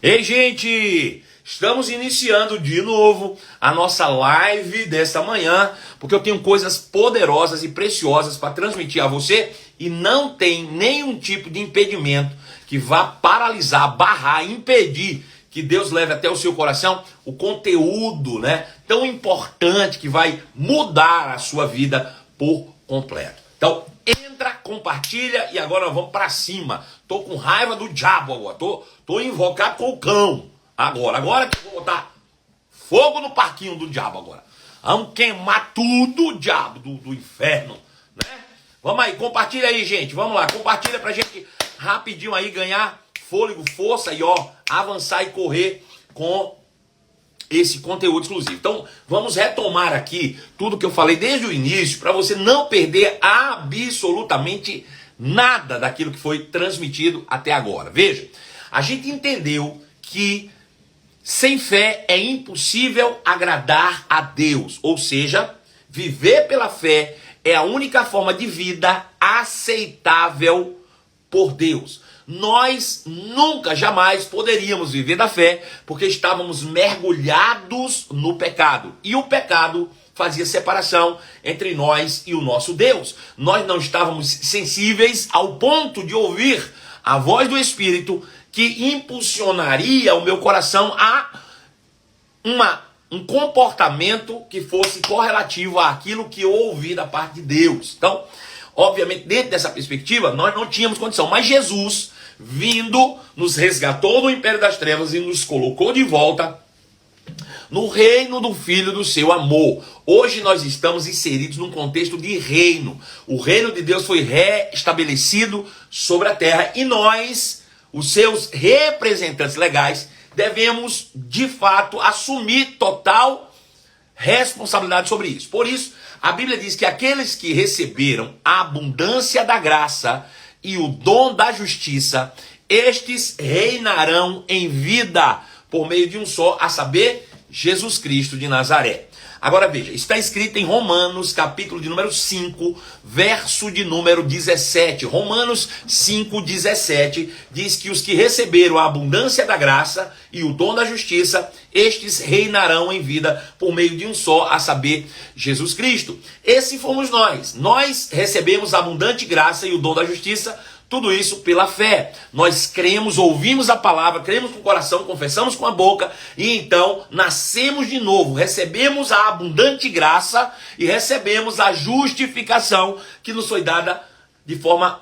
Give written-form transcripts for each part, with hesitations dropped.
Ei, gente! Estamos iniciando de novo a nossa live desta manhã, porque eu tenho coisas poderosas e preciosas para transmitir a você e não tem nenhum tipo de impedimento que vá paralisar, barrar, impedir que Deus leve até o seu coração o conteúdo, né, tão importante que vai mudar a sua vida por completo. Então, entra, compartilha e agora nós vamos para cima. Tô com raiva do diabo agora, tô invocado com o cão. Agora que eu vou botar fogo no parquinho do diabo agora. Vamos queimar tudo, diabo do inferno, né? Vamos aí, compartilha aí, gente. Vamos lá, compartilha pra gente rapidinho aí ganhar fôlego, força e avançar e correr com esse conteúdo exclusivo. Então, vamos retomar aqui tudo que eu falei desde o início para você não perder absolutamente nada daquilo que foi transmitido até agora. Veja, a gente entendeu que sem fé é impossível agradar a Deus, ou seja, viver pela fé é a única forma de vida aceitável por Deus. Nós nunca, jamais poderíamos viver da fé porque estávamos mergulhados no pecado. E o pecado fazia separação entre nós e o nosso Deus. Nós não estávamos sensíveis ao ponto de ouvir a voz do Espírito que impulsionaria o meu coração a um comportamento que fosse correlativo àquilo que eu ouvi da parte de Deus. Então, obviamente, dentro dessa perspectiva, nós não tínhamos condição. Mas Jesus, vindo, nos resgatou do império das trevas e nos colocou de volta no reino do Filho do seu amor. Hoje nós estamos inseridos num contexto de reino. O reino de Deus foi restabelecido sobre a terra e nós, os seus representantes legais, devemos, de fato, assumir total responsabilidade sobre isso. Por isso, a Bíblia diz que aqueles que receberam a abundância da graça e o dom da justiça, estes reinarão em vida por meio de um só, a saber, Jesus Cristo de Nazaré. Agora veja, está escrito em Romanos, capítulo de número 5, verso de número 17. Romanos 5, 17, diz que os que receberam a abundância da graça e o dom da justiça, estes reinarão em vida por meio de um só, a saber, Jesus Cristo. Esse fomos nós. Nós recebemos a abundante graça e o dom da justiça, tudo isso pela fé. Nós cremos, ouvimos a palavra, cremos com o coração, confessamos com a boca e então nascemos de novo, recebemos a abundante graça e recebemos a justificação que nos foi dada de forma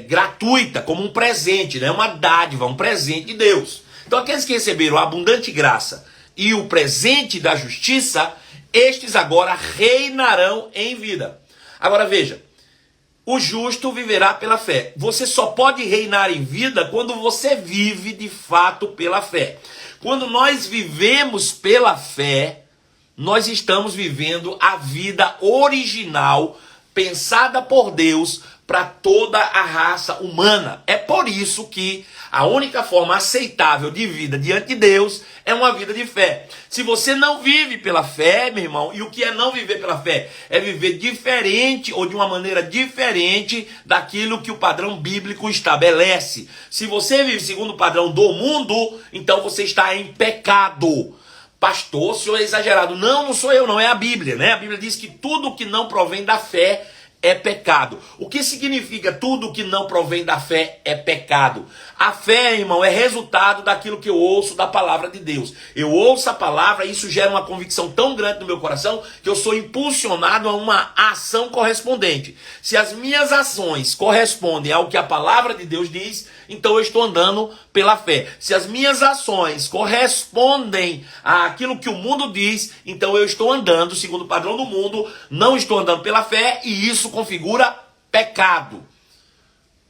gratuita, como um presente, né? Uma dádiva, um presente de Deus. Então aqueles que receberam a abundante graça e o presente da justiça, estes agora reinarão em vida. Agora veja, o justo viverá pela fé. Você só pode reinar em vida quando você vive de fato pela fé. Quando nós vivemos pela fé, nós estamos vivendo a vida original, pensada por Deus para toda a raça humana. É por isso que a única forma aceitável de vida diante de Deus é uma vida de fé. Se você não vive pela fé, meu irmão, e o que é não viver pela fé? É viver diferente ou de uma maneira diferente daquilo que o padrão bíblico estabelece. Se você vive segundo o padrão do mundo, então você está em pecado. Pastor, o senhor é exagerado. Não sou eu, não, é a Bíblia, né? A Bíblia diz que tudo que não provém da fé é pecado. O que significa tudo que não provém da fé é pecado? A fé, irmão, é resultado daquilo que eu ouço da palavra de Deus. Eu ouço a palavra e isso gera uma convicção tão grande no meu coração que eu sou impulsionado a uma ação correspondente. Se as minhas ações correspondem ao que a palavra de Deus diz, então eu estou andando pela fé. Se as minhas ações correspondem àquilo que o mundo diz, então eu estou andando segundo o padrão do mundo, não estou andando pela fé e isso configura pecado.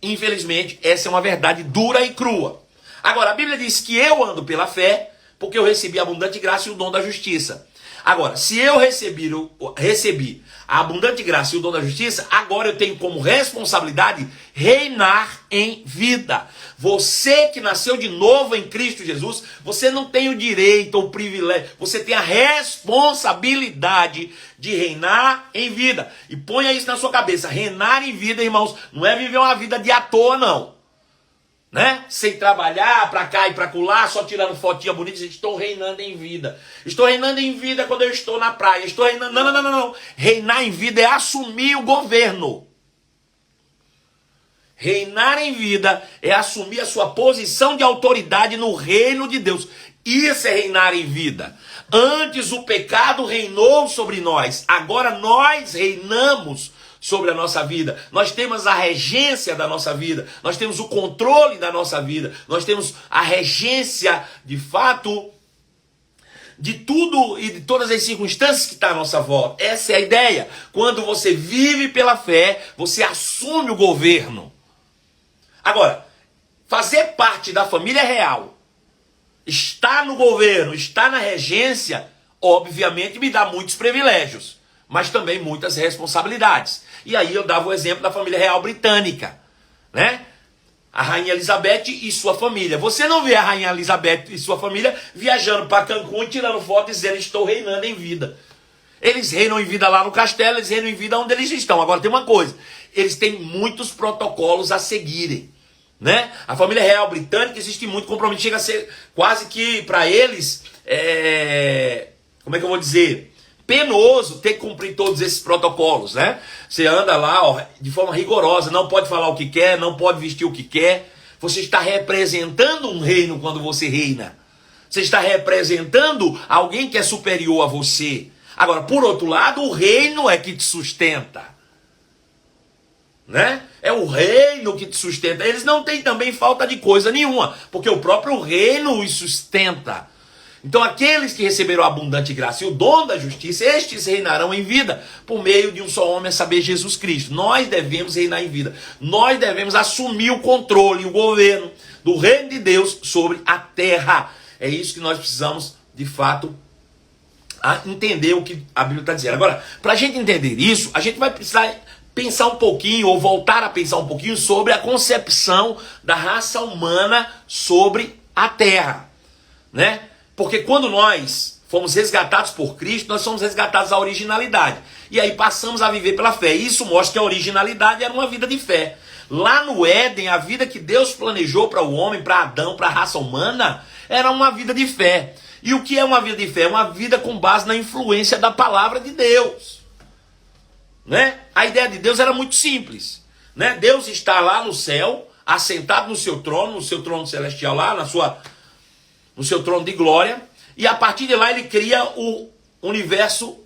Infelizmente, essa é uma verdade dura e crua. Agora, a Bíblia diz que eu ando pela fé porque eu recebi a abundante graça e o dom da justiça. Agora, se eu recebi a abundante graça e o dom da justiça, agora eu tenho como responsabilidade reinar em vida. Você que nasceu de novo em Cristo Jesus, você não tem o direito ou o privilégio, você tem a responsabilidade de reinar em vida. E ponha isso na sua cabeça, reinar em vida, irmãos, não é viver uma vida de à toa, não. né? Sem trabalhar, pra cá e pra colar, só tirando fotinha bonita, estou reinando em vida. Estou reinando em vida quando eu estou na praia. Estou reinando... Não. Reinar em vida é assumir o governo. Reinar em vida é assumir a sua posição de autoridade no reino de Deus. Isso é reinar em vida. Antes o pecado reinou sobre nós. Agora nós reinamos sobre a nossa vida. Nós temos a regência da nossa vida. Nós temos o controle da nossa vida. Nós temos a regência, de fato, de tudo e de todas as circunstâncias que estão à nossa volta. Essa é a ideia. Quando você vive pela fé, você assume o governo. Agora, fazer parte da família real, estar no governo, estar na regência, obviamente me dá muitos privilégios, mas também muitas responsabilidades. E aí eu dava o exemplo da família real britânica, né? A Rainha Elizabeth e sua família. Você não vê a Rainha Elizabeth e sua família viajando para Cancún e tirando foto e dizendo: estou reinando em vida. Eles reinam em vida lá no castelo, eles reinam em vida onde eles estão. Agora tem uma coisa, eles têm muitos protocolos a seguirem, né? A família real britânica existe muito compromisso, chega a ser quase que para eles, como é que eu vou dizer, penoso ter que cumprir todos esses protocolos, né? Você anda lá, ó, de forma rigorosa, não pode falar o que quer, não pode vestir o que quer. Você está representando um reino quando você reina. Você está representando alguém que é superior a você. Agora, por outro lado, o reino é que te sustenta, né? É o reino que te sustenta. Eles não têm também falta de coisa nenhuma, porque o próprio reino os sustenta. Então aqueles que receberam a abundante graça e o dom da justiça, estes reinarão em vida por meio de um só homem, a saber, Jesus Cristo. Nós devemos reinar em vida. Nós devemos assumir o controle e o governo do reino de Deus sobre a terra. É isso que nós precisamos, de fato, entender o que a Bíblia está dizendo. Agora, para a gente entender isso, a gente vai precisar pensar um pouquinho, ou voltar a pensar um pouquinho sobre a concepção da raça humana sobre a terra, né? Porque quando nós fomos resgatados por Cristo, nós somos resgatados à originalidade. E aí passamos a viver pela fé. Isso mostra que a originalidade era uma vida de fé. Lá no Éden, a vida que Deus planejou para o homem, para Adão, para a raça humana, era uma vida de fé. E o que é uma vida de fé? É uma vida com base na influência da palavra de Deus, né? A ideia de Deus era muito simples, né? Deus está lá no céu, assentado no seu trono celestial lá, no seu trono de glória, e a partir de lá ele cria o universo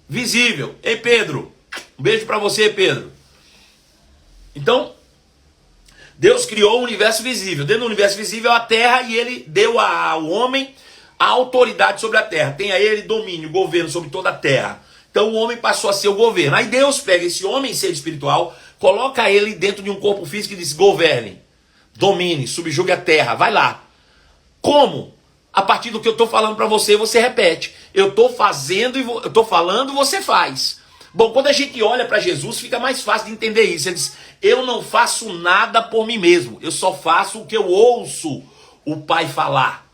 visível. Ei, Pedro, um beijo para você, Pedro. Então, Deus criou o universo visível. Dentro do universo visível, a terra, e ele deu ao homem a autoridade sobre a terra. Tem a ele domínio, governo sobre toda a terra. Então o homem passou a ser o governo. Aí Deus pega esse homem, ser espiritual, coloca ele dentro de um corpo físico e diz: governe, domine, subjugue a terra, vai lá. Como? A partir do que eu estou falando para você, você repete. Eu estou fazendo, eu estou falando, você faz. Bom, quando a gente olha para Jesus, fica mais fácil de entender isso. Ele diz: eu não faço nada por mim mesmo, eu só faço o que eu ouço o Pai falar.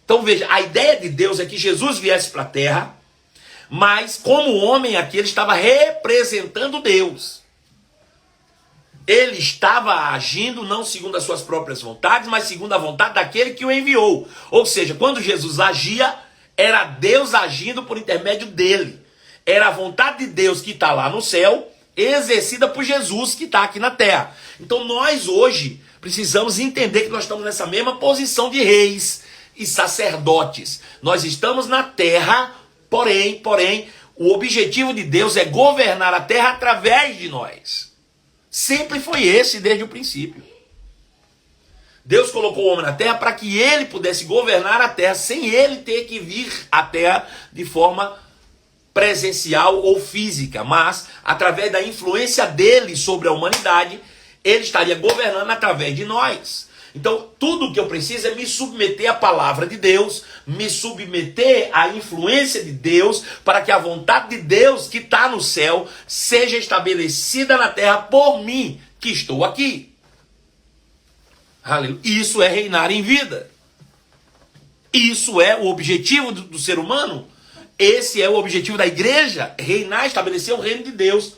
Então veja, a ideia de Deus é que Jesus viesse para a terra, mas como homem aqui, ele estava representando Deus. Ele estava agindo não segundo as suas próprias vontades, mas segundo a vontade daquele que o enviou. Ou seja, quando Jesus agia, era Deus agindo por intermédio dele. Era a vontade de Deus que está lá no céu, exercida por Jesus que está aqui na terra. Então nós hoje precisamos entender que nós estamos nessa mesma posição de reis e sacerdotes. Nós estamos na terra, porém, o objetivo de Deus é governar a terra através de nós. Sempre foi esse desde o princípio. Deus colocou o homem na terra para que ele pudesse governar a terra sem ele ter que vir à terra de forma presencial ou física, mas através da influência dele sobre a humanidade, ele estaria governando através de nós. Então, tudo o que eu preciso é me submeter à palavra de Deus, me submeter à influência de Deus, para que a vontade de Deus que está no céu seja estabelecida na terra por mim, que estou aqui. Aleluia. Isso é reinar em vida. Isso é o objetivo do ser humano. Esse é o objetivo da igreja, reinar, estabelecer o reino de Deus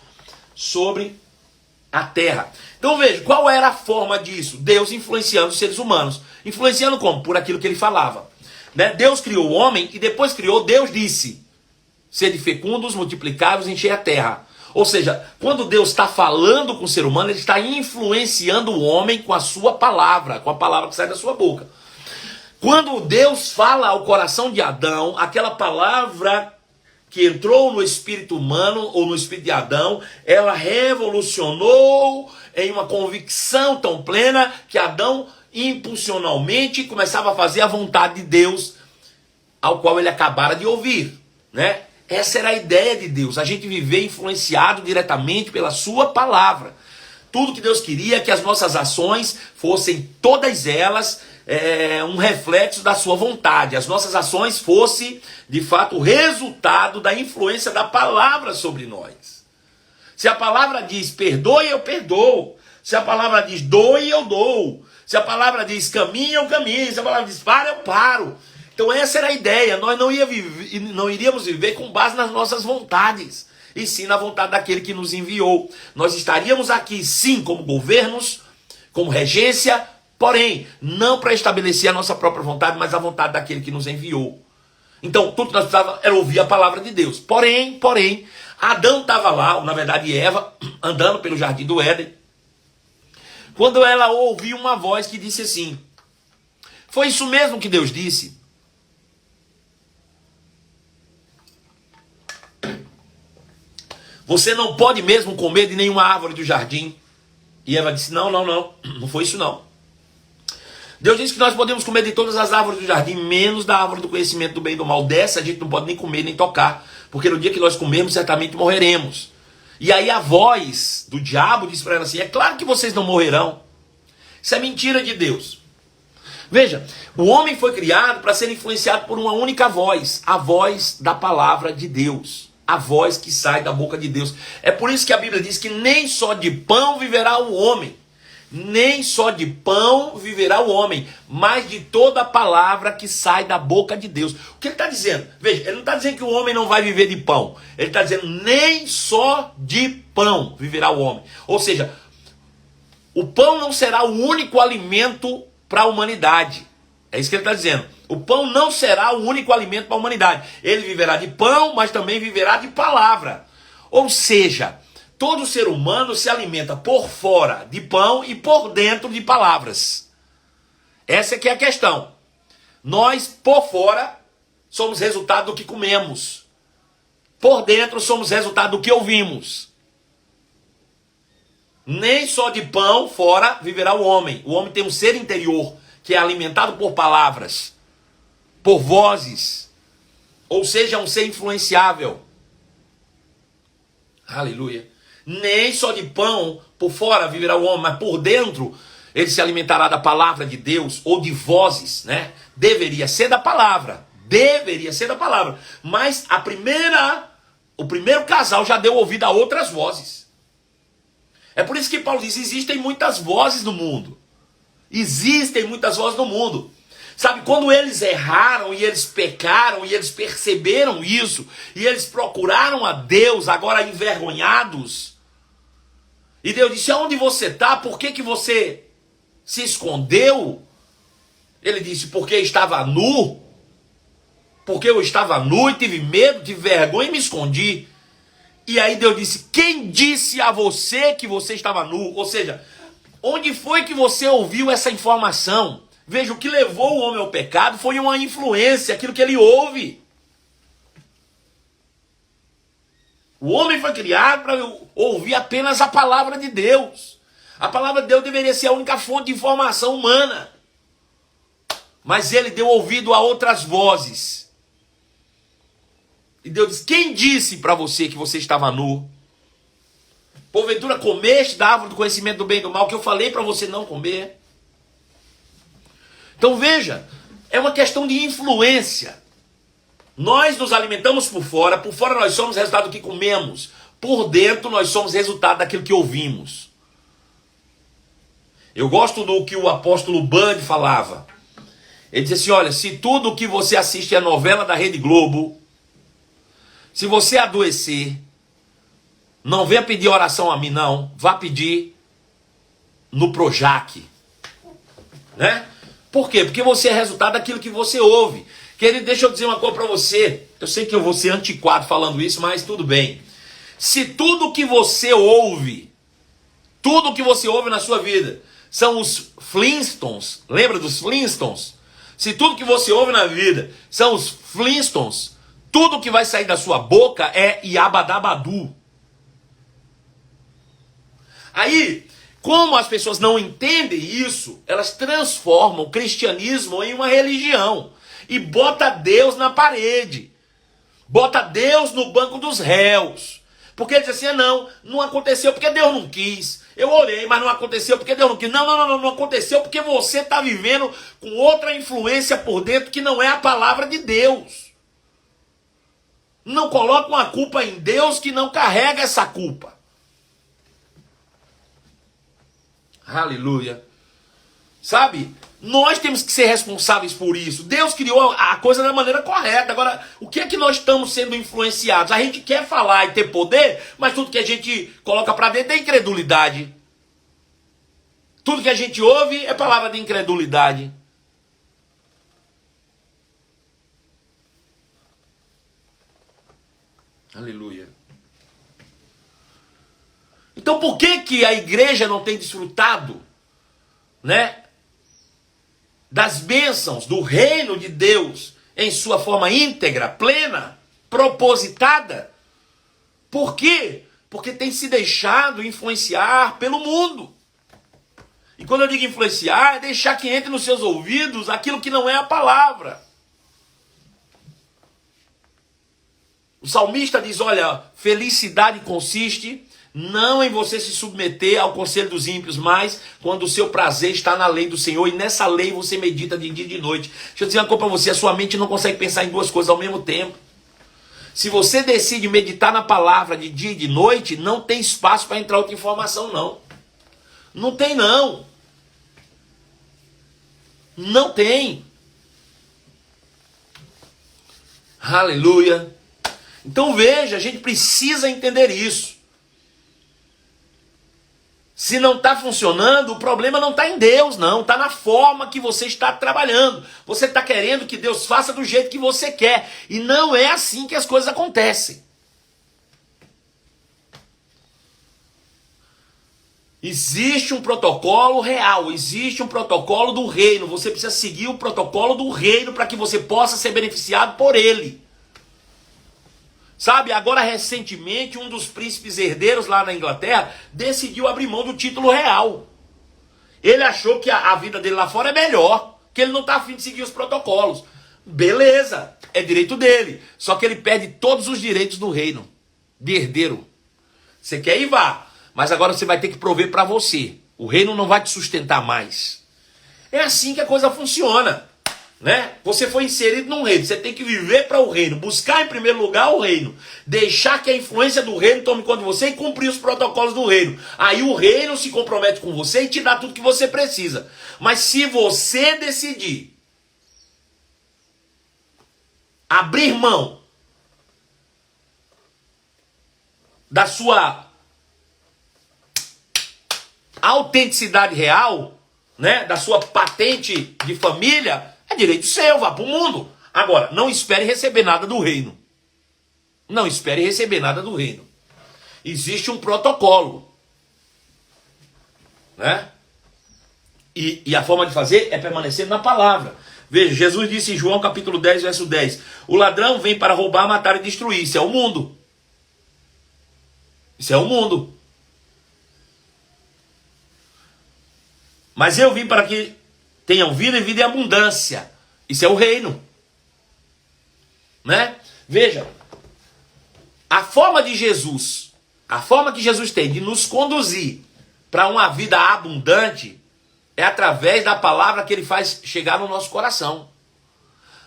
sobre a terra. Então veja, qual era a forma disso? Deus influenciando os seres humanos. Influenciando como? Por aquilo que ele falava. Né? Deus criou o homem e depois criou, Deus disse: sede fecundos, multiplicai-vos, enchei a terra. Ou seja, quando Deus está falando com o ser humano, ele está influenciando o homem com a sua palavra, com a palavra que sai da sua boca. Quando Deus fala ao coração de Adão, aquela palavra que entrou no espírito humano ou no espírito de Adão, ela revolucionou em uma convicção tão plena que Adão impulsionalmente começava a fazer a vontade de Deus, ao qual ele acabara de ouvir, né? Essa era a ideia de Deus, a gente viver influenciado diretamente pela sua palavra. Tudo que Deus queria é que as nossas ações fossem, todas elas, um reflexo da sua vontade. As nossas ações fossem, de fato, o resultado da influência da palavra sobre nós. Se a palavra diz perdoe, eu perdoo. Se a palavra diz doe, eu dou. Se a palavra diz caminhe, eu caminho. Se a palavra diz para, eu paro. Então essa era a ideia. Nós não iríamos viver com base nas nossas vontades, e sim na vontade daquele que nos enviou. Nós estaríamos aqui, sim, como governos, como regência, porém, não para estabelecer a nossa própria vontade, mas a vontade daquele que nos enviou. Então, tudo que nós precisávamos era ouvir a palavra de Deus. Porém, Adão estava lá, ou na verdade Eva, andando pelo jardim do Éden, quando ela ouviu uma voz que disse assim: foi isso mesmo que Deus disse? Você não pode mesmo comer de nenhuma árvore do jardim. E Eva disse: não foi isso não. Deus disse que nós podemos comer de todas as árvores do jardim, menos da árvore do conhecimento do bem e do mal. Dessa a gente não pode nem comer, nem tocar, porque no dia que nós comermos, certamente morreremos. E aí a voz do diabo disse para ela assim: é claro que vocês não morrerão. Isso é mentira de Deus. Veja, o homem foi criado para ser influenciado por uma única voz, a voz da palavra de Deus, a voz que sai da boca de Deus. É por isso que a Bíblia diz que nem só de pão viverá o homem, nem só de pão viverá o homem, mas de toda a palavra que sai da boca de Deus. O que ele está dizendo? Veja, ele não está dizendo que o homem não vai viver de pão. Ele está dizendo nem só de pão viverá o homem. Ou seja, o pão não será o único alimento para a humanidade. É isso que ele está dizendo. O pão não será o único alimento para a humanidade. Ele viverá de pão, mas também viverá de palavra. Ou seja, todo ser humano se alimenta por fora de pão e por dentro de palavras. Essa é que é a questão. Nós, por fora, somos resultado do que comemos. Por dentro, somos resultado do que ouvimos. Nem só de pão fora viverá o homem. O homem tem um ser interior que é alimentado por palavras, por vozes. Ou seja, um ser influenciável. Aleluia. Nem só de pão por fora viverá o homem, mas por dentro ele se alimentará da palavra de Deus, ou de vozes, né? Deveria ser da palavra. Mas o primeiro casal já deu ouvido a outras vozes. É por isso que Paulo diz: existem muitas vozes no mundo. Existem muitas vozes no mundo. Sabe, quando eles erraram e eles pecaram e eles perceberam isso, e eles procuraram a Deus, agora envergonhados, e Deus disse: aonde você está? Por que você se escondeu? Ele disse: porque estava nu. Porque eu estava nu e tive medo, tive vergonha e me escondi. E aí Deus disse: quem disse a você que você estava nu? Ou seja, onde foi que você ouviu essa informação? Veja, o que levou o homem ao pecado foi uma influência, aquilo que ele ouve. O homem foi criado para ouvir apenas a palavra de Deus. A palavra de Deus deveria ser a única fonte de informação humana. Mas ele deu ouvido a outras vozes. E Deus diz: quem disse para você que você estava nu? Porventura comeste da árvore do conhecimento do bem e do mal, que eu falei para você não comer? Então veja, é uma questão de influência. Nós nos alimentamos por fora nós somos resultado do que comemos, por dentro nós somos resultado daquilo que ouvimos. Eu gosto do que o apóstolo Band falava. Ele disse assim: olha, se tudo o que você assiste é novela da Rede Globo, se você adoecer, não venha pedir oração a mim não, vá pedir no Projac, né? Por quê? Porque você é resultado daquilo que você ouve. Querido, deixa eu dizer uma coisa para você. Eu sei que eu vou ser antiquado falando isso, mas tudo bem. Se tudo que você ouve na sua vida são os Flintstones, lembra dos Flintstones? Se tudo que você ouve na vida são os Flintstones, tudo que vai sair da sua boca é Iabadabadu. Aí, como as pessoas não entendem isso, elas transformam o cristianismo em uma religião e bota Deus na parede, bota Deus no banco dos réus, porque ele diz assim, não aconteceu porque Deus não quis, eu orei, mas não aconteceu porque Deus não quis, não aconteceu porque você está vivendo com outra influência por dentro que não é a palavra de Deus. Não coloca uma culpa em Deus que não carrega essa culpa. Aleluia. Sabe? Nós temos que ser responsáveis por isso. Deus criou a coisa da maneira correta. Agora, o que é que nós estamos sendo influenciados? A gente quer falar e ter poder, mas tudo que a gente coloca para dentro é incredulidade. Tudo que a gente ouve é palavra de incredulidade. Aleluia. Então por que a igreja não tem desfrutado, né, das bênçãos do reino de Deus em sua forma íntegra, plena, propositada? Por quê? Porque tem se deixado influenciar pelo mundo. E quando eu digo influenciar, é deixar que entre nos seus ouvidos aquilo que não é a palavra. O salmista diz, olha, felicidade consiste não em você se submeter ao conselho dos ímpios, mas quando o seu prazer está na lei do Senhor, e nessa lei você medita de dia e de noite. Deixa eu dizer uma coisa para você, a sua mente não consegue pensar em duas coisas ao mesmo tempo. Se você decide meditar na palavra de dia e de noite, não tem espaço para entrar outra informação, não. Não tem, não. Não tem. Aleluia. Então veja, a gente precisa entender isso. Se não está funcionando, o problema não está em Deus, não. Está na forma que você está trabalhando. Você está querendo que Deus faça do jeito que você quer. E não é assim que as coisas acontecem. Existe um protocolo real, existe um protocolo do reino. Você precisa seguir o protocolo do reino para que você possa ser beneficiado por ele. Sabe, agora recentemente um dos príncipes herdeiros lá na Inglaterra decidiu abrir mão do título real. Ele achou que a vida dele lá fora é melhor, que ele não está afim de seguir os protocolos. Beleza, é direito dele. Só que ele perde todos os direitos do reino, de herdeiro. Você quer ir, vá, mas agora você vai ter que prover para você. O reino não vai te sustentar mais. É assim que a coisa funciona. Né? Você foi inserido num reino, você tem que viver para o reino, buscar em primeiro lugar o reino, deixar que a influência do reino tome conta de você e cumprir os protocolos do reino. Aí o reino se compromete com você e te dá tudo que você precisa. Mas se você decidir abrir mão da sua autenticidade real, né, da sua patente de família, é direito seu, vá para o mundo. Agora, não espere receber nada do reino. Não espere receber nada do reino. Existe um protocolo. Né? E a forma de fazer é permanecer na palavra. Veja, Jesus disse em João capítulo 10, verso 10. O ladrão vem para roubar, matar e destruir. Isso é o mundo. Isso é o mundo. Mas eu vim para que tenham vida e vida em abundância. Isso é o reino. Né? Veja, a forma de Jesus, a forma que Jesus tem de nos conduzir para uma vida abundante é através da palavra que ele faz chegar no nosso coração.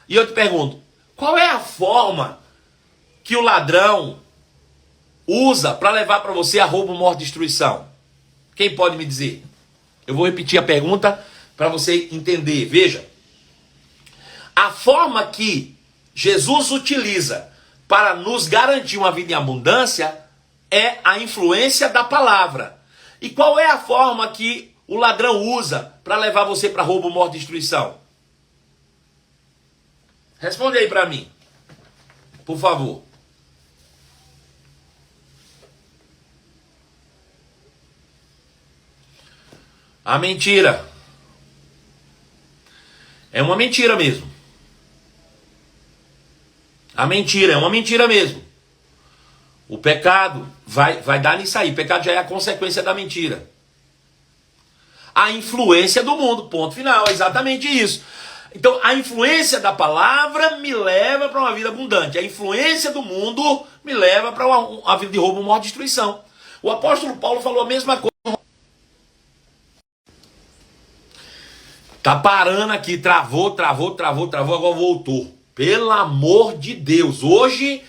E eu te pergunto, qual é a forma que o ladrão usa para levar para você a roubo, morte e destruição? Quem pode me dizer? Eu vou repetir a pergunta para você entender. Veja, a forma que Jesus utiliza para nos garantir uma vida em abundância é a influência da palavra. E qual é a forma que o ladrão usa para levar você para roubo, morte e destruição? Responde aí para mim, por favor. A mentira. É uma mentira mesmo. A mentira é uma mentira mesmo. O pecado vai dar nisso aí. O pecado já é a consequência da mentira. A influência do mundo, ponto final, é exatamente isso. Então, a influência da palavra me leva para uma vida abundante. A influência do mundo me leva para uma vida de roubo, morte e destruição. O apóstolo Paulo falou a mesma coisa. Tá parando aqui, travou, agora voltou. Pelo amor de Deus, hoje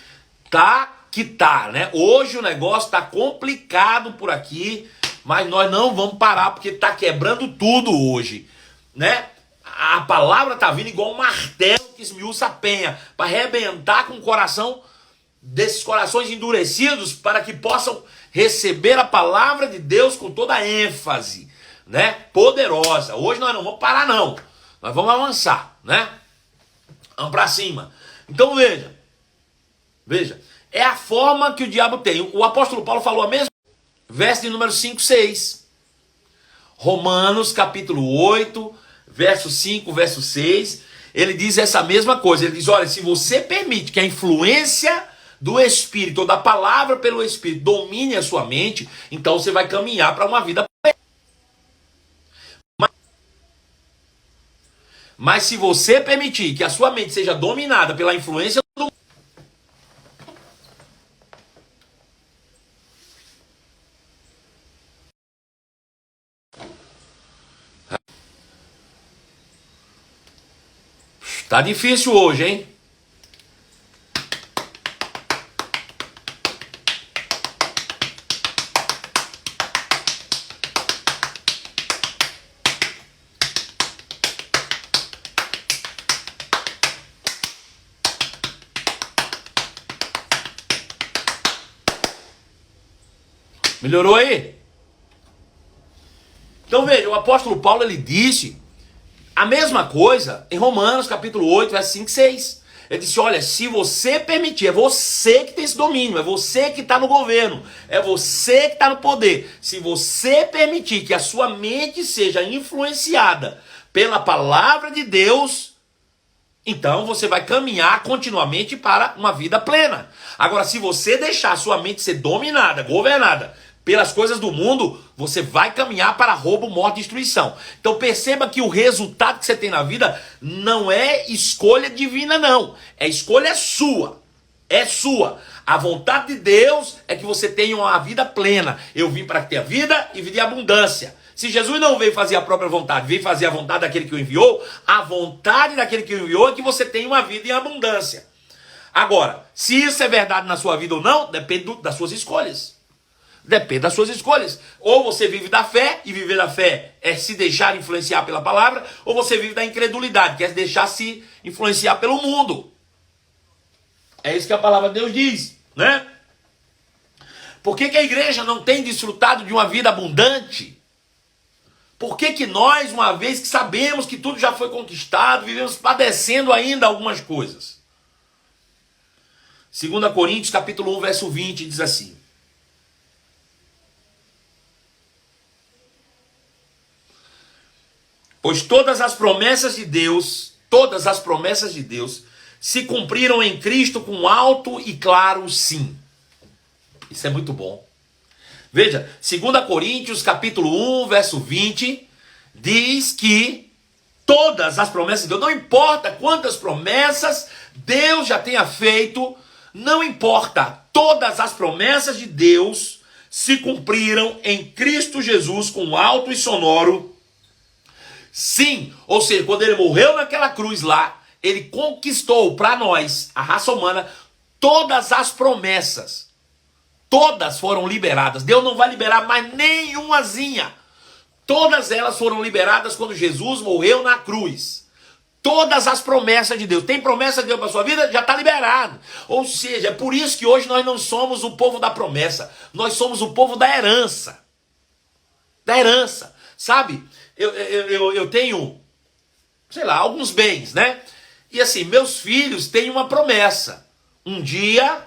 tá que tá, né? Hoje o negócio tá complicado por aqui, mas nós não vamos parar porque tá quebrando tudo hoje, né? A palavra tá vindo igual um martelo que esmiuça a penha, para arrebentar com o coração desses corações endurecidos, para que possam receber a palavra de Deus com toda a ênfase, né? Poderosa. Hoje nós não vamos parar não, nós vamos avançar, né? Vamos para cima. Então veja, é a forma que o diabo tem. O apóstolo Paulo falou a mesma, verso de número 5, 6. Romanos capítulo 8, verso 5, verso 6. Ele diz essa mesma coisa. Ele diz, olha, se você permite que a influência do Espírito, ou da palavra pelo Espírito, domine a sua mente, então você vai caminhar para uma vida plena. Mas se você permitir que a sua mente seja dominada pela influência do... Tá difícil hoje, hein? Melhorou aí? Então veja, o apóstolo Paulo ele disse a mesma coisa em Romanos capítulo 8, verso 5 e 6. Ele disse, olha, se você permitir, é você que tem esse domínio, é você que está no governo, é você que está no poder. Se você permitir que a sua mente seja influenciada pela palavra de Deus, então você vai caminhar continuamente para uma vida plena. Agora, se você deixar a sua mente ser dominada, governada pelas coisas do mundo, você vai caminhar para roubo, morte e destruição. Então perceba que o resultado que você tem na vida não é escolha divina não, é escolha sua, é sua. A vontade de Deus é que você tenha uma vida plena. Eu vim para ter a vida e vida em abundância. Se Jesus não veio fazer a própria vontade, veio fazer a vontade daquele que o enviou, a vontade daquele que o enviou é que você tenha uma vida em abundância. Agora, se isso é verdade na sua vida ou não, depende das suas escolhas. Depende das suas escolhas. Ou você vive da fé, e viver da fé é se deixar influenciar pela palavra, ou você vive da incredulidade, que é se deixar se influenciar pelo mundo. É isso que a palavra de Deus diz, né? Por que a igreja não tem desfrutado de uma vida abundante? Por que nós, uma vez que sabemos que tudo já foi conquistado, vivemos padecendo ainda algumas coisas? 2 Coríntios capítulo 1, verso 20, diz assim: pois todas as promessas de Deus se cumpriram em Cristo com alto e claro sim. Isso é muito bom. Veja, 2 Coríntios capítulo 1, verso 20, diz que todas as promessas de Deus, não importa quantas promessas Deus já tenha feito, não importa, todas as promessas de Deus se cumpriram em Cristo Jesus com alto e sonoro sim. Ou seja, quando ele morreu naquela cruz lá, ele conquistou para nós, a raça humana, todas as promessas. Todas foram liberadas. Deus não vai liberar mais nenhumazinha. Todas elas foram liberadas quando Jesus morreu na cruz. Todas as promessas de Deus. Tem promessa de Deus para a sua vida? Já está liberado. Ou seja, é por isso que hoje nós não somos o povo da promessa. Nós somos o povo da herança. Da herança. Sabe? Eu tenho, sei lá, alguns bens, né? E assim, meus filhos têm uma promessa. Um dia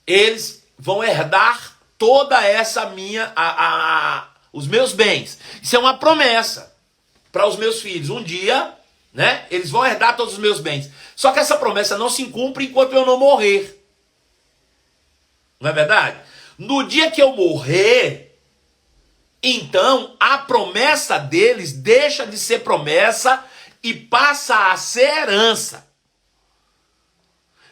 eles vão herdar toda essa minha, os meus bens. Isso é uma promessa para os meus filhos. Um dia, né, eles vão herdar todos os meus bens. Só que essa promessa não se cumpre enquanto eu não morrer. Não é verdade? No dia que eu morrer, então a promessa deles deixa de ser promessa e passa a ser herança.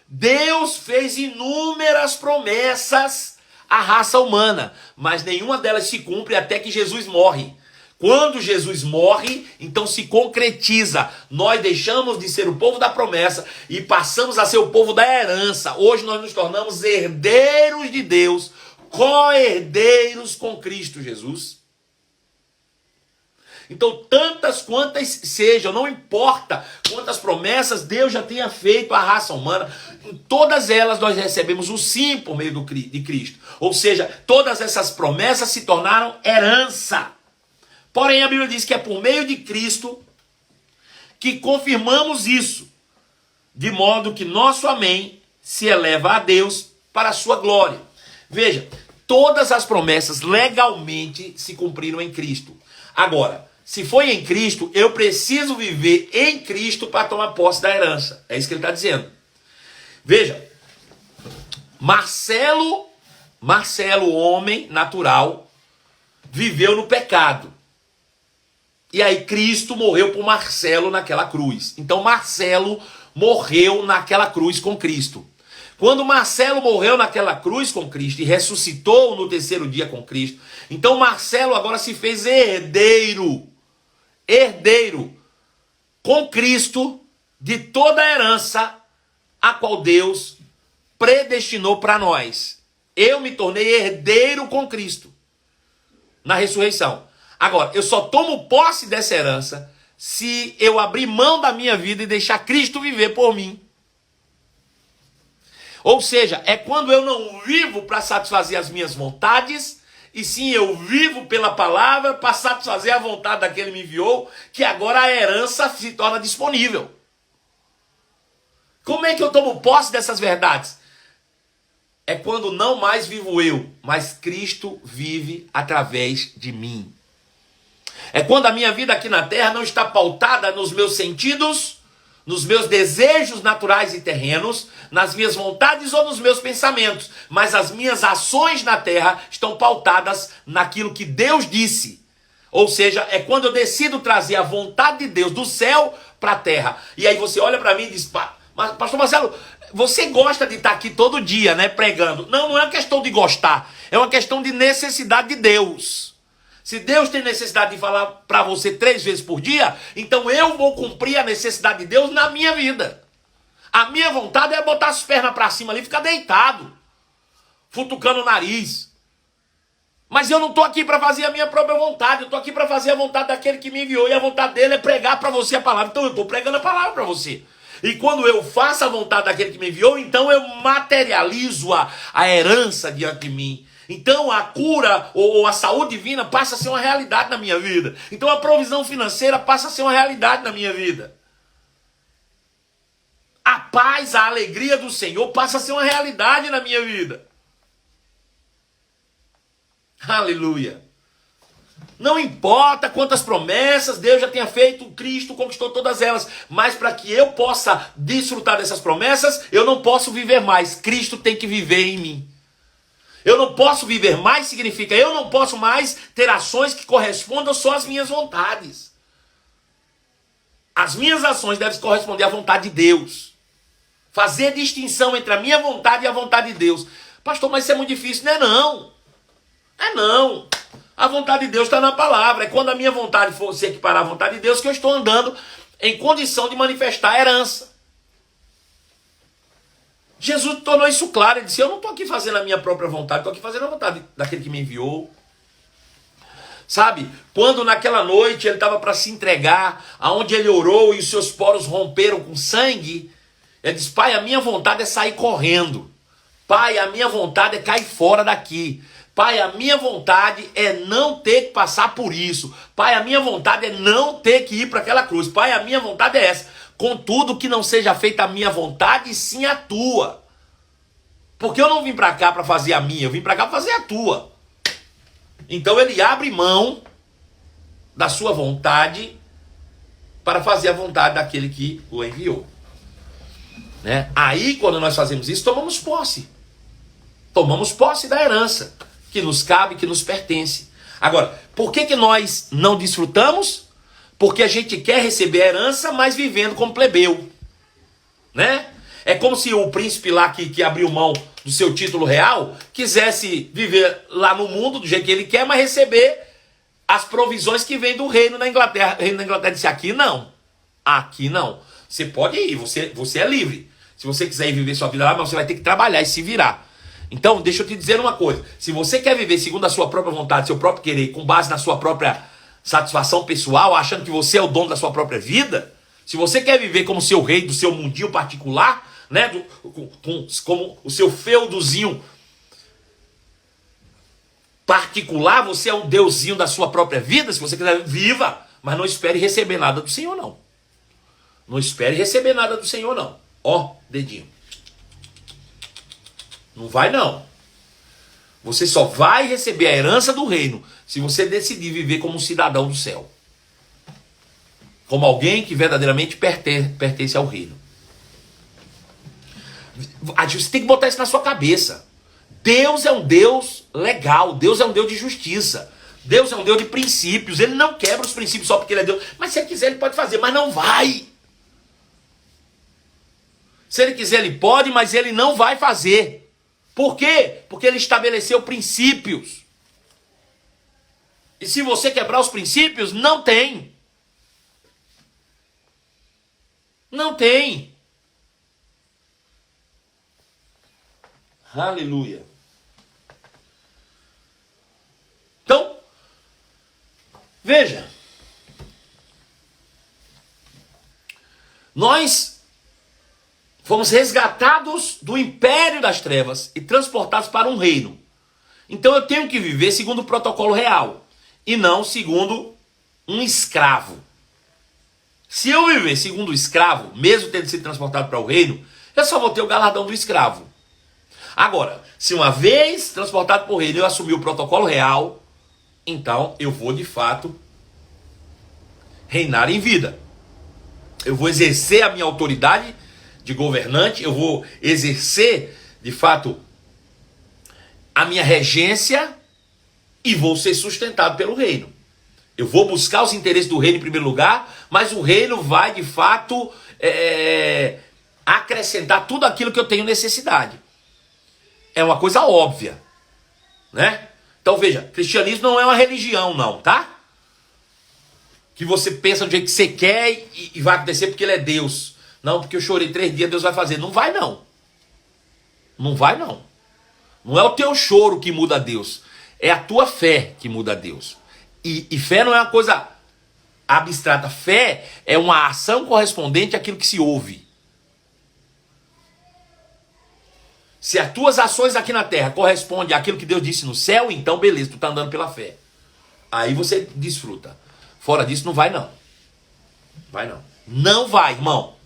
Deus fez inúmeras promessas à raça humana, mas nenhuma delas se cumpre até que Jesus morre. Quando Jesus morre, então se concretiza. Nós deixamos de ser o povo da promessa e passamos a ser o povo da herança. Hoje nós nos tornamos herdeiros de Deus, co-herdeiros com Cristo Jesus. Então, tantas quantas sejam, não importa quantas promessas Deus já tenha feito à raça humana, em todas elas nós recebemos o sim por meio de Cristo. Ou seja, todas essas promessas se tornaram herança. Porém, a Bíblia diz que é por meio de Cristo que confirmamos isso, de modo que nosso amém se eleva a Deus para a sua glória. Veja, todas as promessas legalmente se cumpriram em Cristo. Agora, se foi em Cristo, eu preciso viver em Cristo para tomar posse da herança. É isso que ele está dizendo. Veja, Marcelo, homem natural, viveu no pecado. E aí Cristo morreu por Marcelo naquela cruz. Então Marcelo morreu naquela cruz com Cristo. Quando Marcelo morreu naquela cruz com Cristo e ressuscitou no terceiro dia com Cristo, então Marcelo agora se fez herdeiro com Cristo de toda a herança a qual Deus predestinou para nós. Eu me tornei herdeiro com Cristo na ressurreição. Agora, eu só tomo posse dessa herança se eu abrir mão da minha vida e deixar Cristo viver por mim. Ou seja, é quando eu não vivo para satisfazer as minhas vontades, e sim eu vivo pela palavra para satisfazer a vontade daquele que me enviou, que agora a herança se torna disponível. Como é que eu tomo posse dessas verdades? É quando não mais vivo eu, mas Cristo vive através de mim. É quando a minha vida aqui na terra não está pautada nos meus sentidos, nos meus desejos naturais e terrenos, nas minhas vontades ou nos meus pensamentos, mas as minhas ações na terra estão pautadas naquilo que Deus disse. Ou seja, é quando eu decido trazer a vontade de Deus do céu para a terra. E aí você olha para mim e diz, pastor Marcelo, você gosta de estar aqui todo dia, né, pregando. Não, não é uma questão de gostar, é uma questão de necessidade de Deus. Se Deus tem necessidade de falar para você 3 vezes por dia, então eu vou cumprir a necessidade de Deus na minha vida. A minha vontade é botar as pernas para cima ali e ficar deitado, futucando o nariz. Mas eu não estou aqui para fazer a minha própria vontade, eu estou aqui para fazer a vontade daquele que me enviou, e a vontade dele é pregar para você a palavra. Então eu estou pregando a palavra para você. E quando eu faço a vontade daquele que me enviou, então eu materializo a herança diante de mim. Então a cura ou a saúde divina passa a ser uma realidade na minha vida. Então a provisão financeira passa a ser uma realidade na minha vida. A paz, a alegria do Senhor passa a ser uma realidade na minha vida. Aleluia. Não importa quantas promessas Deus já tenha feito, Cristo conquistou todas elas. Mas para que eu possa desfrutar dessas promessas, eu não posso viver mais. Cristo tem que viver em mim. Eu não posso viver mais significa eu não posso mais ter ações que correspondam só às minhas vontades. As minhas ações devem corresponder à vontade de Deus. Fazer distinção entre a minha vontade e a vontade de Deus. Pastor, mas isso é muito difícil. Não é não. É não. A vontade de Deus está na palavra. É quando a minha vontade for se equiparar à vontade de Deus que eu estou andando em condição de manifestar a herança. Jesus tornou isso claro. Ele disse, eu não estou aqui fazendo a minha própria vontade, estou aqui fazendo a vontade daquele que me enviou. Sabe, quando naquela noite ele estava para se entregar, aonde ele orou e os seus poros romperam com sangue, ele disse, Pai, a minha vontade é sair correndo. Pai, a minha vontade é cair fora daqui. Pai, a minha vontade é não ter que passar por isso. Pai, a minha vontade é não ter que ir para aquela cruz. Pai, a minha vontade é essa. Contudo, que não seja feita a minha vontade, e sim a tua. Porque eu não vim para cá para fazer a minha, eu vim para cá para fazer a tua. Então ele abre mão da sua vontade para fazer a vontade daquele que o enviou. Né? Aí, quando nós fazemos isso, tomamos posse. Tomamos posse da herança que nos cabe, que nos pertence. Agora, por que nós não desfrutamos? Porque a gente quer receber a herança, mas vivendo como plebeu. Né? É como se o príncipe lá que abriu mão do seu título real quisesse viver lá no mundo do jeito que ele quer, mas receber as provisões que vêm do reino da Inglaterra. O reino da Inglaterra disse: aqui não. Aqui não. Você pode ir, você é livre. Se você quiser ir viver sua vida lá, mas você vai ter que trabalhar e se virar. Então, deixa eu te dizer uma coisa. Se você quer viver segundo a sua própria vontade, seu próprio querer, com base na sua própria satisfação pessoal, achando que você é o dono da sua própria vida, se você quer viver como seu rei do seu mundinho particular, né, como o seu feudozinho particular, você é um deusinho da sua própria vida, se você quiser, viva, mas não espere receber nada do Senhor, não. Não espere receber nada do Senhor, não. Ó, dedinho. Não vai, não. Você só vai receber a herança do reino se você decidir viver como um cidadão do céu. Como alguém que verdadeiramente pertence ao reino. Você tem que botar isso na sua cabeça. Deus é um Deus legal. Deus é um Deus de justiça. Deus é um Deus de princípios. Ele não quebra os princípios só porque ele é Deus. Mas se ele quiser, ele pode fazer. Mas não vai. Se ele quiser, ele pode, mas ele não vai fazer. Por quê? Porque ele estabeleceu princípios. E se você quebrar os princípios, não tem. Não tem. Aleluia. Então, veja. Nós fomos resgatados do império das trevas e transportados para um reino. Então eu tenho que viver segundo o protocolo real e não segundo um escravo. Se eu viver segundo o escravo, mesmo tendo sido transportado para o reino, eu só vou ter o galardão do escravo. Agora, se uma vez transportado para o reino eu assumir o protocolo real, então eu vou de fato reinar em vida. Eu vou exercer a minha autoridade de governante, eu vou exercer, de fato, a minha regência e vou ser sustentado pelo reino. Eu vou buscar os interesses do reino em primeiro lugar, mas o reino vai, de fato, acrescentar tudo aquilo que eu tenho necessidade. É uma coisa óbvia, né? Então, veja, cristianismo não é uma religião, não, tá? Que você pensa do jeito que você quer e vai acontecer porque ele é Deus. Não, porque eu chorei 3 dias, Deus vai fazer. Não vai, não. Não vai, não. Não é o teu choro que muda Deus. É a tua fé que muda Deus. E fé não é uma coisa abstrata. Fé é uma ação correspondente àquilo que se ouve. Se as tuas ações aqui na terra correspondem àquilo que Deus disse no céu, então beleza, tu está andando pela fé. Aí você desfruta. Fora disso, não vai, não. Vai, não. Não vai, irmão.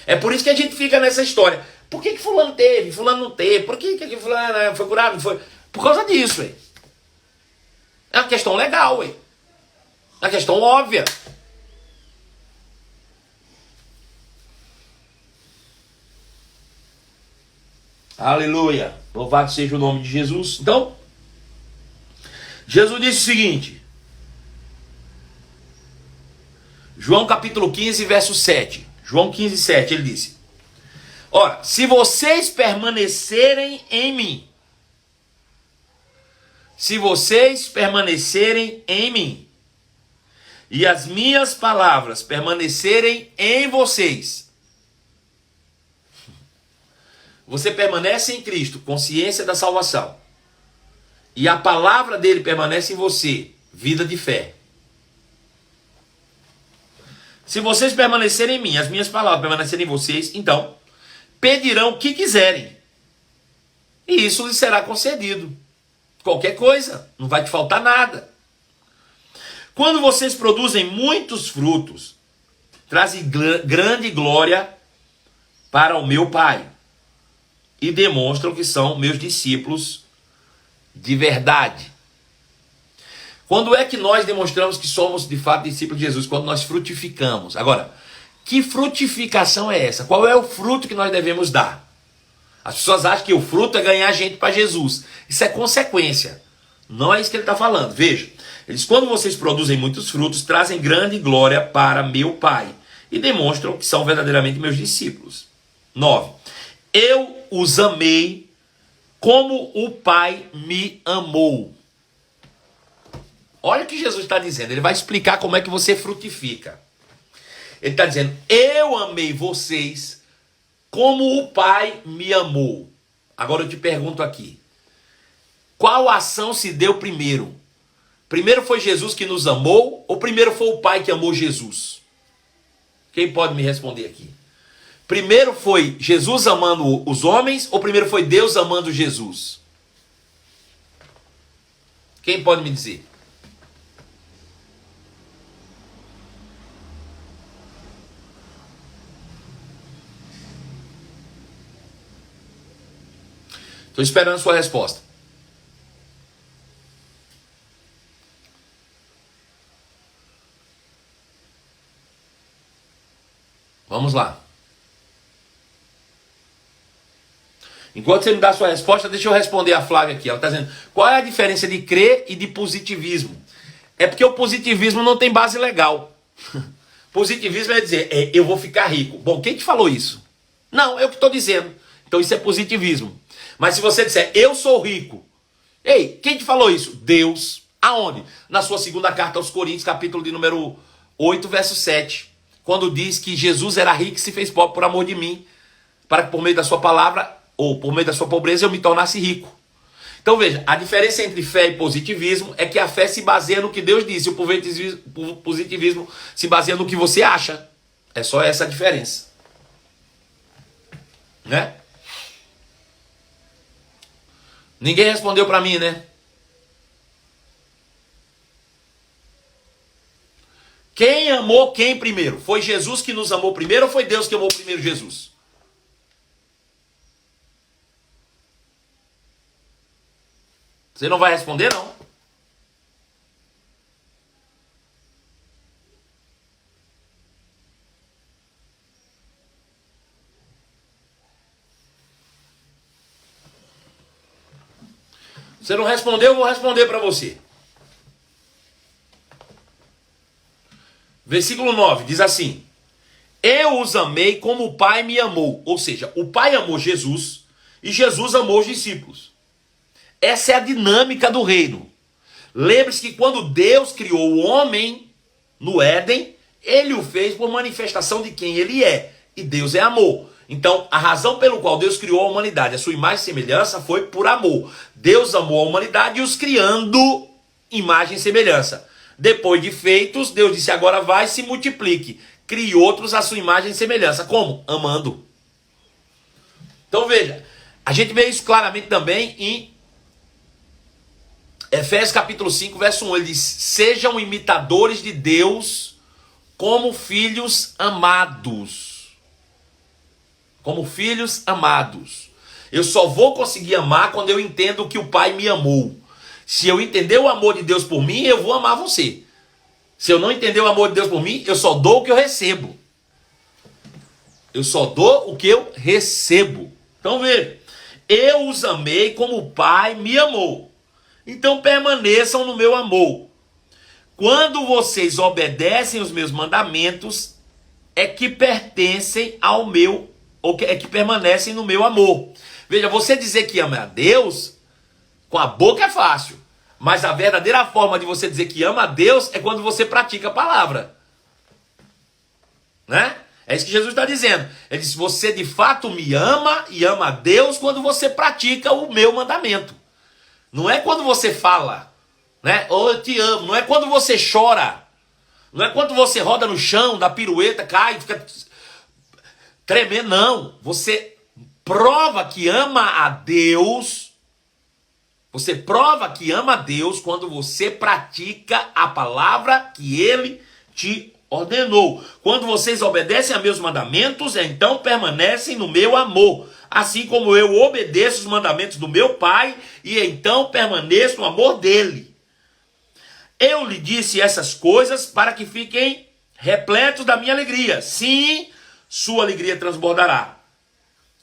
É por isso que a gente fica nessa história. Por que fulano teve, fulano não teve? Por que fulano foi curado, não foi? Por causa disso, ué. É uma questão legal, ué. É uma questão óbvia. Aleluia. Louvado seja o nome de Jesus. Então, Jesus disse o seguinte. João capítulo 15, verso 7. João 15, 7, ele disse: ora, se vocês permanecerem em mim, se vocês permanecerem em mim, e as minhas palavras permanecerem em vocês, você permanece em Cristo, consciência da salvação, e a palavra dele permanece em você, vida de fé. Se vocês permanecerem em mim, as minhas palavras permanecerem em vocês, então pedirão o que quiserem, e isso lhes será concedido. Qualquer coisa, não vai te faltar nada. Quando vocês produzem muitos frutos, trazem grande glória para o meu Pai e demonstram que são meus discípulos de verdade. Quando é que nós demonstramos que somos de fato discípulos de Jesus? Quando nós frutificamos. Agora, que frutificação é essa? Qual é o fruto que nós devemos dar? As pessoas acham que o fruto é ganhar gente para Jesus. Isso é consequência. Não é isso que ele está falando. Veja, ele diz, quando vocês produzem muitos frutos, trazem grande glória para meu Pai e demonstram que são verdadeiramente meus discípulos. 9. Eu os amei como o Pai me amou. Olha o que Jesus está dizendo. Ele vai explicar como é que você frutifica. Ele está dizendo, eu amei vocês como o Pai me amou. Agora eu te pergunto aqui, qual ação se deu primeiro? Primeiro foi Jesus que nos amou ou primeiro foi o Pai que amou Jesus? Quem pode me responder aqui? Primeiro foi Jesus amando os homens ou primeiro foi Deus amando Jesus? Quem pode me dizer? Estou esperando a sua resposta. Vamos lá. Enquanto você me dá a sua resposta, deixa eu responder a Flávia aqui. Ela está dizendo, qual é a diferença de crer e de positivismo? É porque o positivismo não tem base legal. Positivismo é dizer, eu vou ficar rico. Bom, quem te falou isso? Não, eu que estou dizendo. Então isso é positivismo. Mas se você disser, eu sou rico. Ei, quem te falou isso? Deus. Aonde? Na sua segunda carta aos Coríntios, capítulo de número 8, verso 7. Quando diz que Jesus era rico e se fez pobre por amor de mim. Para que por meio da sua palavra, ou por meio da sua pobreza, eu me tornasse rico. Então veja, a diferença entre fé e positivismo é que a fé se baseia no que Deus disse. O positivismo se baseia no que você acha. É só essa a diferença. Né? Ninguém respondeu para mim, né? Quem amou quem primeiro? Foi Jesus que nos amou primeiro ou foi Deus que amou primeiro Jesus? Você não vai responder, não. Você não respondeu, eu vou responder para você. Versículo 9 diz assim: eu os amei como o Pai me amou. Ou seja, o Pai amou Jesus e Jesus amou os discípulos. Essa é a dinâmica do reino. Lembre-se que quando Deus criou o homem no Éden, ele o fez por manifestação de quem ele é. E Deus é amor. Então, a razão pelo qual Deus criou a humanidade, a sua imagem e semelhança, foi por amor. Deus amou a humanidade e os criando imagem e semelhança. Depois de feitos, Deus disse, agora vai, se multiplique. Crie outros à sua imagem e semelhança. Como? Amando. Então veja, a gente vê isso claramente também em Efésios capítulo 5, verso 1. Ele diz, sejam imitadores de Deus como filhos amados. Como filhos amados. Eu só vou conseguir amar quando eu entendo que o Pai me amou. Se eu entender o amor de Deus por mim, eu vou amar você. Se eu não entender o amor de Deus por mim, eu só dou o que eu recebo. Eu só dou o que eu recebo. Então veja, eu os amei como o Pai me amou. Então permaneçam no meu amor. Quando vocês obedecem os meus mandamentos, é que pertencem ao meu, ou é que permanecem no meu amor. Veja, você dizer que ama a Deus, com a boca é fácil. Mas a verdadeira forma de você dizer que ama a Deus é quando você pratica a palavra. Né? É isso que Jesus está dizendo. Ele diz, você de fato me ama e ama a Deus quando você pratica o meu mandamento. Não é quando você fala, né? Oh, eu te amo. Não é quando você chora. Não é quando você roda no chão, dá pirueta, cai, fica tremendo. Não. Você prova que ama a Deus Você prova que ama a Deus quando você pratica a palavra que ele te ordenou. Quando vocês obedecem a meus mandamentos, então permanecem no meu amor. Assim como eu obedeço os mandamentos do meu Pai, e então permaneço no amor dele. Eu lhe disse essas coisas para que fiquem repletos da minha alegria. Sim, sua alegria transbordará.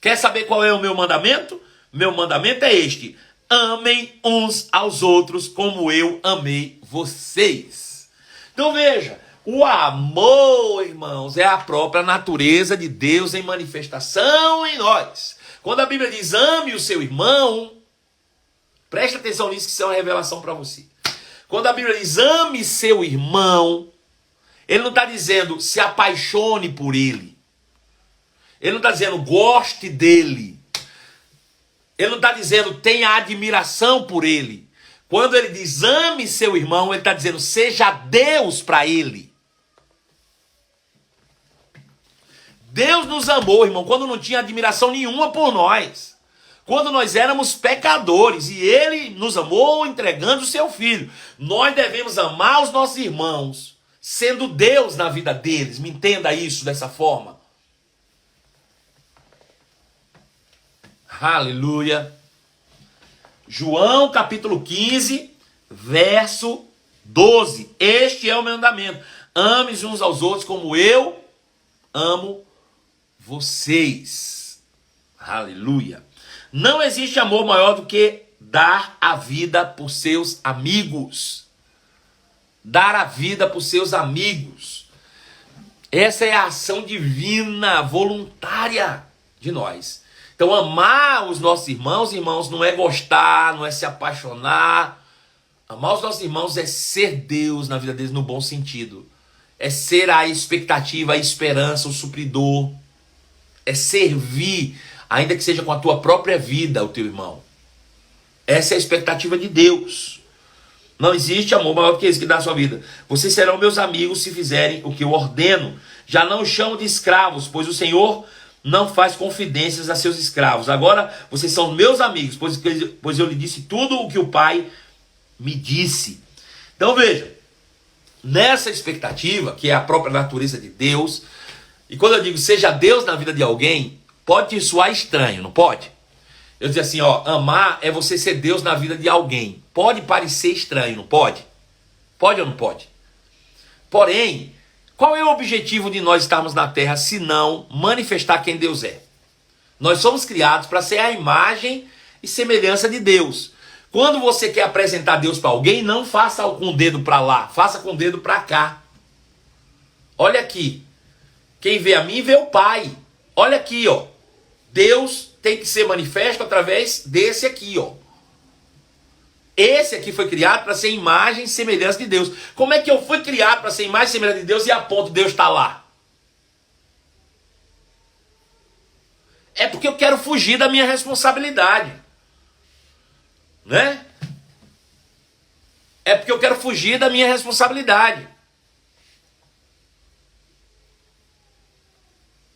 Quer saber qual é o meu mandamento? Meu mandamento é este: amem uns aos outros como eu amei vocês. Então veja, o amor, irmãos, é a própria natureza de Deus em manifestação em nós. Quando a Bíblia diz ame o seu irmão, preste atenção nisso, que isso é uma revelação para você. Quando a Bíblia diz ame seu irmão, ele não está dizendo se apaixone por ele. Ele não está dizendo goste dele. Ele não está dizendo tenha admiração por ele. Quando ele diz ame seu irmão, ele está dizendo seja Deus para ele. Deus nos amou, irmão, quando não tinha admiração nenhuma por nós. Quando nós éramos pecadores, e ele nos amou entregando o seu filho. Nós devemos amar os nossos irmãos, sendo Deus na vida deles. Me entenda isso dessa forma. Aleluia. João capítulo 15, verso 12. Este é o meu mandamento: ame uns aos outros como eu amo vocês. Aleluia. Não existe amor maior do que dar a vida por seus amigos. Dar a vida por seus amigos. Essa é a ação divina, voluntária de nós. Então amar os nossos irmãos, não é gostar, não é se apaixonar. Amar os nossos irmãos é ser Deus na vida deles no bom sentido. É ser a expectativa, a esperança, o supridor. É servir, ainda que seja com a tua própria vida, o teu irmão. Essa é a expectativa de Deus. Não existe amor maior do que esse que dá a sua vida. Vocês serão meus amigos se fizerem o que eu ordeno. Já não os chamo de escravos, pois o Senhor não faz confidências a seus escravos. Agora vocês são meus amigos, pois eu lhe disse tudo o que o Pai me disse. Então veja, nessa expectativa, que é a própria natureza de Deus, e quando eu digo seja Deus na vida de alguém, pode te soar estranho, não pode? Eu dizer assim, amar é você ser Deus na vida de alguém. Pode parecer estranho, não pode? Pode ou não pode? Porém, qual é o objetivo de nós estarmos na terra, se não manifestar quem Deus é? Nós somos criados para ser a imagem e semelhança de Deus. Quando você quer apresentar Deus para alguém, não faça com o dedo para lá, faça com o dedo para cá. Olha aqui. Quem vê a mim, vê o Pai. Olha aqui, Deus tem que ser manifesto através desse aqui, Esse aqui foi criado para ser imagem e semelhança de Deus. Como é que eu fui criado para ser imagem e semelhança de Deus e a ponto Deus está lá? É porque eu quero fugir da minha responsabilidade. Né? É porque eu quero fugir da minha responsabilidade.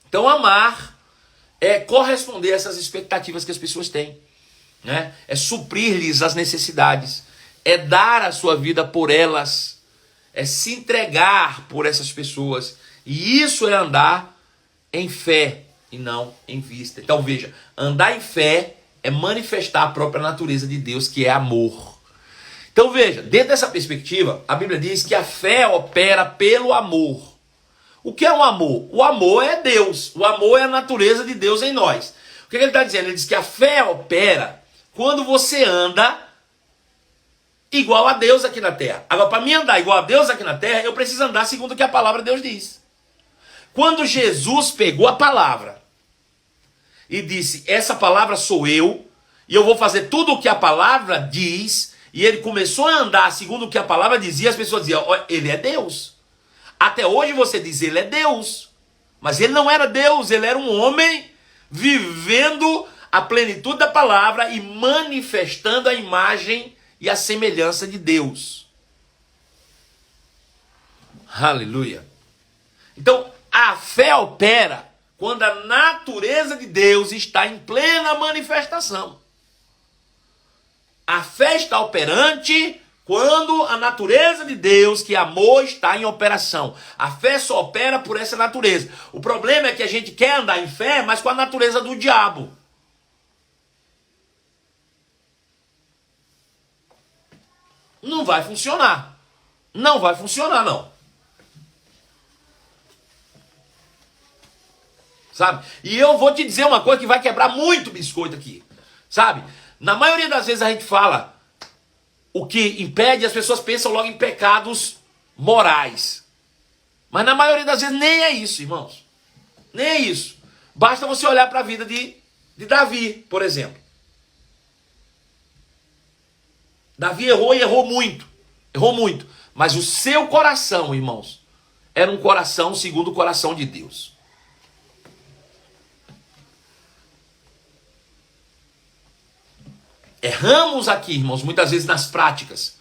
Então amar é corresponder a essas expectativas que as pessoas têm. Né? É suprir-lhes as necessidades, é dar a sua vida por elas, é se entregar por essas pessoas, e isso é andar em fé e não em vista. Então veja, andar em fé é manifestar a própria natureza de Deus, que é amor. Então veja, dentro dessa perspectiva, a Bíblia diz que a fé opera pelo amor. O que é um amor? O amor é Deus, o amor é a natureza de Deus em nós. O que ele está dizendo? Ele diz que a fé opera quando você anda igual a Deus aqui na terra. Agora, para mim andar igual a Deus aqui na terra, eu preciso andar segundo o que a palavra de Deus diz. Quando Jesus pegou a palavra e disse, essa palavra sou eu, e eu vou fazer tudo o que a palavra diz, e ele começou a andar segundo o que a palavra dizia, as pessoas diziam, ele é Deus. Até hoje você diz, ele é Deus. Mas ele não era Deus, ele era um homem vivendo a plenitude da palavra e manifestando a imagem e a semelhança de Deus. Aleluia. Então, a fé opera quando a natureza de Deus está em plena manifestação. A fé está operante quando a natureza de Deus, que é amor, está em operação. A fé só opera por essa natureza. O problema é que a gente quer andar em fé, mas com a natureza do diabo. Não vai funcionar. Não vai funcionar, não. Sabe? E eu vou te dizer uma coisa que vai quebrar muito biscoito aqui. Sabe? Na maioria das vezes a gente fala o que impede, as pessoas pensam logo em pecados morais. Mas na maioria das vezes nem é isso, irmãos. Nem é isso. Basta você olhar para a vida de Davi, por exemplo. Davi errou e errou muito. Errou muito. Mas o seu coração, irmãos, era um coração segundo o coração de Deus. Erramos aqui, irmãos, muitas vezes nas práticas,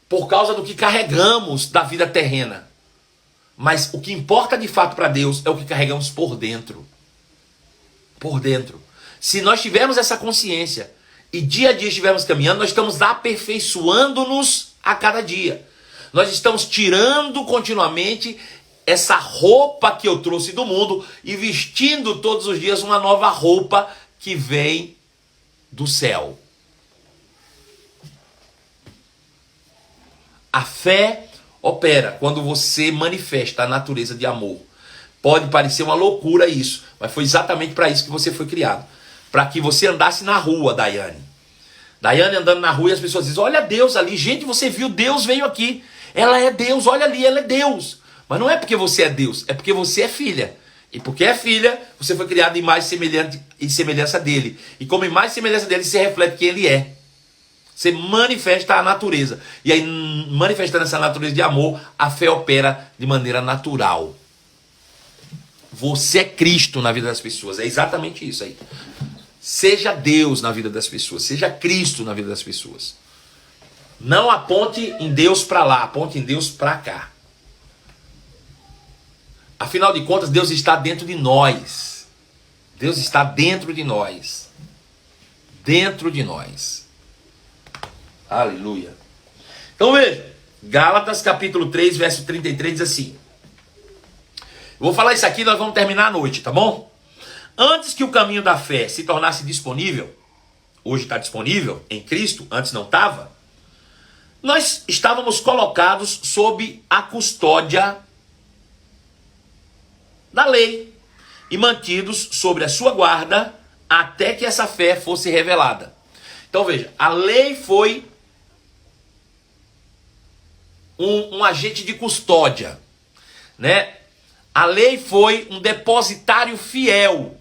por causa do que carregamos da vida terrena. Mas o que importa de fato para Deus é o que carregamos por dentro. Por dentro. Se nós tivermos essa consciência e dia a dia estivermos caminhando, nós estamos aperfeiçoando-nos a cada dia. Nós estamos tirando continuamente essa roupa que eu trouxe do mundo e vestindo todos os dias uma nova roupa que vem do céu. A fé opera quando você manifesta a natureza de amor. Pode parecer uma loucura isso, mas foi exatamente para isso que você foi criado. Para que você andasse na rua, Daiane. Daiane andando na rua e as pessoas dizem, olha Deus ali. Gente, você viu, Deus veio aqui. Ela é Deus, olha ali, ela é Deus. Mas não é porque você é Deus, é porque você é filha. E porque é filha, você foi criado em imagem e semelhança dele. E como imagem e semelhança dele, se reflete quem ele é. Você manifesta a natureza. E aí, manifestando essa natureza de amor, a fé opera de maneira natural. Você é Cristo na vida das pessoas. É exatamente isso aí. Seja Deus na vida das pessoas. Seja Cristo na vida das pessoas. Não aponte em Deus para lá. Aponte em Deus para cá. Afinal de contas, Deus está dentro de nós. Deus está dentro de nós. Dentro de nós. Aleluia. Então veja, Gálatas capítulo 3, verso 33 diz assim. Eu vou falar isso aqui e nós vamos terminar a noite, tá bom? Antes que o caminho da fé se tornasse disponível, hoje está disponível em Cristo, antes não estava, nós estávamos colocados sob a custódia da lei e mantidos sobre a sua guarda até que essa fé fosse revelada. Então veja, a lei foi um agente de custódia, né? A lei foi um depositário fiel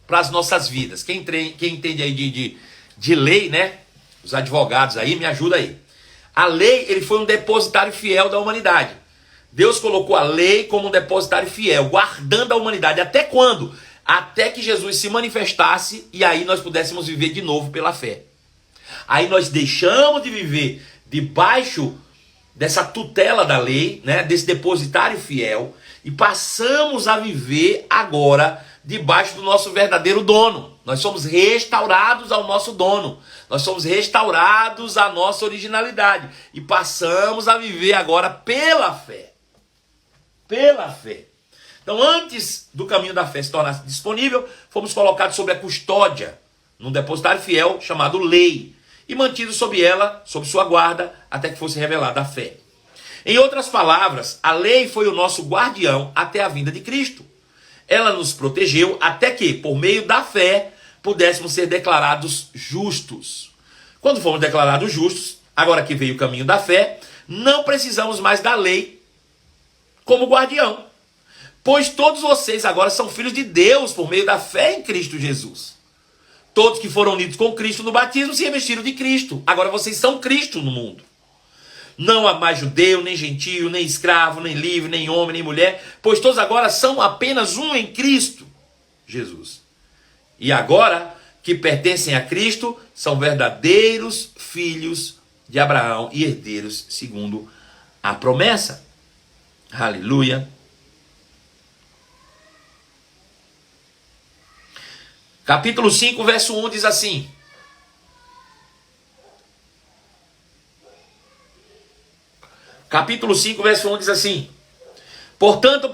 para as nossas vidas. Quem entende aí de lei, né? Os advogados aí, me ajuda aí. A lei, ele foi um depositário fiel da humanidade. Deus colocou a lei como um depositário fiel, guardando a humanidade. Até quando? Até que Jesus se manifestasse e aí nós pudéssemos viver de novo pela fé. Aí nós deixamos de viver debaixo dessa tutela da lei, né, desse depositário fiel, e passamos a viver agora debaixo do nosso verdadeiro dono. Nós somos restaurados ao nosso dono. Nós somos restaurados à nossa originalidade. E passamos a viver agora pela fé. Pela fé. Então, antes do caminho da fé se tornar disponível, fomos colocados sob a custódia, num depositário fiel chamado lei, e mantidos sob ela, sob sua guarda, até que fosse revelada a fé. Em outras palavras, a lei foi o nosso guardião até a vinda de Cristo. Ela nos protegeu até que, por meio da fé, pudéssemos ser declarados justos. Quando fomos declarados justos, agora que veio o caminho da fé, não precisamos mais da lei como guardião. Pois todos vocês agora são filhos de Deus por meio da fé em Cristo Jesus. Todos que foram unidos com Cristo no batismo se revestiram de Cristo. Agora vocês são Cristo no mundo. Não há mais judeu, nem gentio, nem escravo, nem livre, nem homem, nem mulher, pois todos agora são apenas um em Cristo Jesus. E agora que pertencem a Cristo, são verdadeiros filhos de Abraão e herdeiros segundo a promessa. Aleluia. Capítulo 5, verso 1 diz assim: capítulo 5, verso 1 diz assim: portanto,